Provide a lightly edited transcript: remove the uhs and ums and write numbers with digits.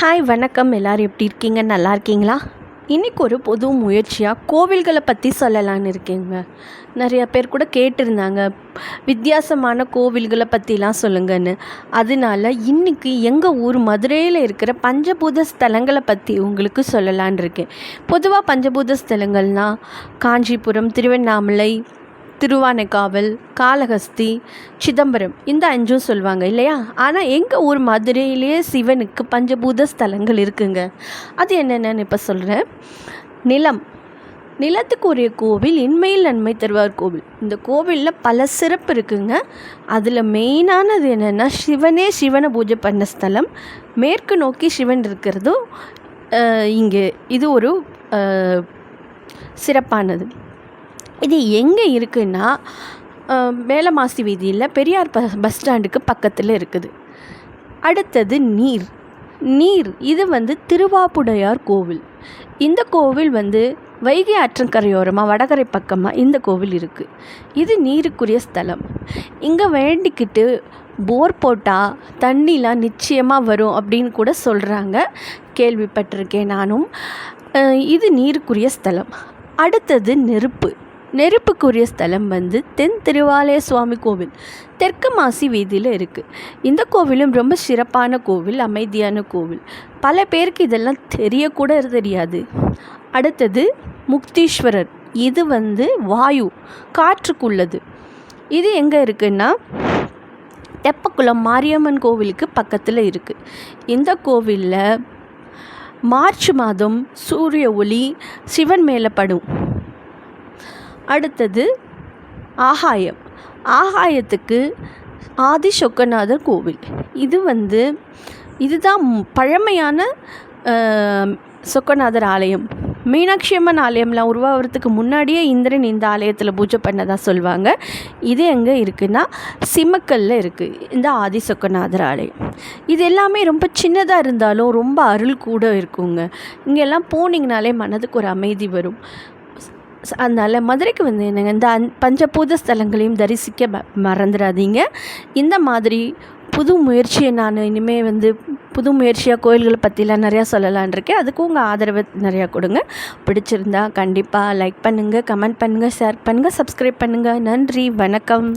Hi வணக்கம். எல்லோரும் எப்படி இருக்கீங்க? நல்லா இருக்கீங்களா? இன்றைக்கி ஒரு பொது முயற்சியாக கோவில்களை பற்றி சொல்லலான்னு இருக்கேங்க. நிறையா பேர் கூட கேட்டிருந்தாங்க, வித்தியாசமான கோவில்களை பற்றிலாம் சொல்லுங்கன்னு. அதனால இன்றைக்கி எங்கள் ஊர் மதுரையில் இருக்கிற பஞ்சபூத ஸ்தலங்களை பற்றி உங்களுக்கு சொல்லலான் இருக்கேன். பொதுவாக பஞ்சபூத ஸ்தலங்கள்னால் காஞ்சிபுரம், திருவண்ணாமலை, திருவானைக்காவல், காளஹஸ்தி, சிதம்பரம், இந்த 5 சொல்லுவாங்க இல்லையா? ஆனால் எங்கள் ஊர் மதுரையிலேயே சிவனுக்கு பஞ்சபூத ஸ்தலங்கள் இருக்குங்க. அது என்னென்னு இப்போ சொல்கிறேன். நிலத்துக்குரிய கோவில் இன்மையில் நன்மை தருவார் கோவில். இந்த கோவிலில் பல சிறப்பு இருக்குங்க. அதில் மெயினானது என்னென்னா, சிவனை பூஜை பண்ண ஸ்தலம். மேற்கு நோக்கி சிவன் இருக்கிறதும் இங்கே இது ஒரு சிறப்பானது. இது எங்கே இருக்குன்னா, மேலமாசி வீதியில் பெரியார் பஸ் ஸ்டாண்டுக்கு பக்கத்தில் இருக்குது. அடுத்தது நீர் இது திருவாப்புடையார் கோவில். இந்த கோவில் வைகை ஆற்றங்கரையோரமாக வடகரை பக்கமாக இந்த கோவில் இருக்குது. இது நீருக்குரிய ஸ்தலம். இங்கே வேண்டிக்கிட்டு போர் போட்டால் தண்ணிலாம் நிச்சயமாக வரும் அப்படின்னு கூட சொல்கிறாங்க, கேள்விப்பட்டிருக்கேன் நானும். இது நீருக்குரிய ஸ்தலம். அடுத்தது நெருப்புக்குரிய ஸ்தலம் தென் திருவாலய சுவாமி கோவில், தெற்கு மாசி வீதியில் இருக்குது. இந்த கோவிலும் ரொம்ப சிறப்பான கோவில், அமைதியான கோவில். பல பேருக்கு இதெல்லாம் தெரியக்கூட தெரியாது. அடுத்தது முக்தீஸ்வரர். இது வாயு, காற்றுக்குள்ளது. இது எங்கே இருக்குன்னா, தெப்பக்குளம் மாரியம்மன் கோவிலுக்கு பக்கத்தில் இருக்குது. இந்த கோவிலில் மார்ச் மாதம் சூரிய ஒளி சிவன் மேலே படும். அடுத்தது ஆகாயத்துக்கு ஆதி சொக்கநாதர் கோவில். இதுதான் பழமையான சொக்கநாதர் ஆலயம். மீனாட்சி அம்மன் ஆலயம்லாம் உருவாகிறதுக்கு முன்னாடியே இந்திரன் இந்த ஆலயத்தில் பூஜை பண்ணதாக சொல்லுவாங்க. இது எங்கே இருக்குன்னா, சிமக்கல்ல இருக்குது இந்த ஆதி சொக்கநாதர் ஆலயம். இது எல்லாமே ரொம்ப சின்னதாக இருந்தாலும் ரொம்ப அருள் கூட இருக்குங்க. இங்கெல்லாம் போனீங்கனாலே மனதுக்கு ஒரு அமைதி வரும். அதனால் மதுரைக்கு என்னங்க, இந்த பஞ்சபூத ஸ்தலங்களையும் தரிசிக்க மறந்துடாதீங்க. இந்த மாதிரி புது முயற்சியை நான் இனிமேல் புது முயற்சியாக கோயில்களை பற்றிலாம் நிறையா சொல்லலான் இருக்கேன். அதுக்கும் உங்கள் ஆதரவை நிறையா கொடுங்க. பிடிச்சிருந்தா கண்டிப்பாக லைக் பண்ணுங்கள், கமெண்ட் பண்ணுங்கள், ஷேர் பண்ணுங்கள், சப்ஸ்கிரைப் பண்ணுங்கள். நன்றி, வணக்கம்.